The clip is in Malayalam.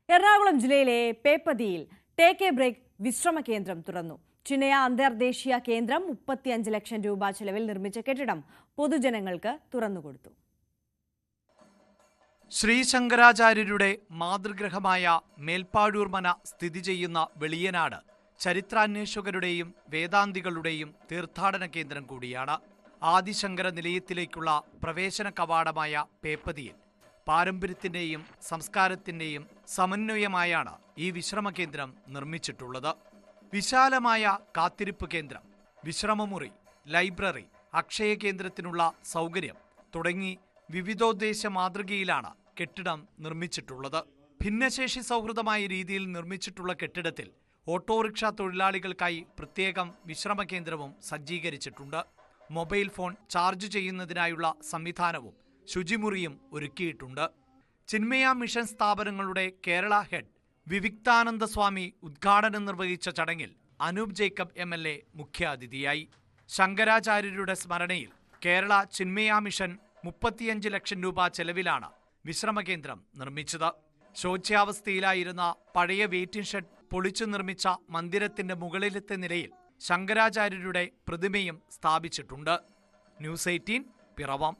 എറണാകുളം ജില്ലയിലെ പേപ്പതിയിൽ ടേക്ക് എ ബ്രേക്ക് വിശ്രമ കേന്ദ്രം തുറന്നു. ചിന്നയ അന്തർദേശീയ കേന്ദ്രം 35 ലക്ഷം രൂപ ചെലവിൽ നിർമ്മിച്ച കെട്ടിടം പൊതുജനങ്ങൾക്ക് തുറന്നുകൊടുത്തു. ശ്രീശങ്കരാചാര്യരുടെ മാതൃഗ്രഹമായ മേൽപ്പാഴൂർ മന സ്ഥിതി ചെയ്യുന്ന വെളിയനാട് ചരിത്രാന്വേഷകരുടെയും വേദാന്തികളുടെയും തീർത്ഥാടന കേന്ദ്രം കൂടിയാണ്. ആദിശങ്കര നിലയത്തിലേക്കുള്ള പ്രവേശന കവാടമായ പേപ്പതിയിൽ പാരമ്പര്യത്തിന്റെയും സംസ്കാരത്തിന്റെയും സമന്വയമായാണ് ഈ വിശ്രമ കേന്ദ്രം നിർമ്മിച്ചിട്ടുള്ളത്. വിശാലമായ കാത്തിരിപ്പ് കേന്ദ്രം, വിശ്രമമുറി, ലൈബ്രറി, അക്ഷയ കേന്ദ്രത്തിനുള്ള സൗകര്യം തുടങ്ങി വിവിധോദ്ദേശ മാതൃകയിലാണ് കെട്ടിടം നിർമ്മിച്ചിട്ടുള്ളത്. ഭിന്നശേഷി സൗഹൃദമായ രീതിയിൽ നിർമ്മിച്ചിട്ടുള്ള കെട്ടിടത്തിൽ ഓട്ടോറിക്ഷ തൊഴിലാളികൾക്കായി പ്രത്യേകം വിശ്രമ കേന്ദ്രവും സജ്ജീകരിച്ചിട്ടുണ്ട്. മൊബൈൽ ഫോൺ ചാർജ് ചെയ്യുന്നതിനായുള്ള സംവിധാനവും ശുചിമുറിയും ഒരുക്കിയിട്ടുണ്ട്. ചിന്മയ മിഷൻ സ്ഥാപനങ്ങളുടെ കേരള ഹെഡ് വിവിക്താനന്ദ സ്വാമി ഉദ്ഘാടനം നിർവഹിച്ച ചടങ്ങിൽ അനൂപ് ജേക്കബ് MLA മുഖ്യാതിഥിയായി. ശങ്കരാചാര്യരുടെ സ്മരണയിൽ കേരള ചിന്മയ മിഷൻ 35 ലക്ഷം രൂപ ചെലവിലാണ് വിശ്രമകേന്ദ്രം നിർമ്മിച്ചത്. ശോച്യാവസ്ഥയിലായിരുന്ന പഴയ വെയിറ്റിംഗ് ഷെഡ് പൊളിച്ചു നിർമ്മിച്ച മന്ദിരത്തിന്റെ മുകളിലത്തെ നിലയിൽ ശങ്കരാചാര്യരുടെ പ്രതിമയും സ്ഥാപിച്ചിട്ടുണ്ട്. ന്യൂസ് 18 പിറവം.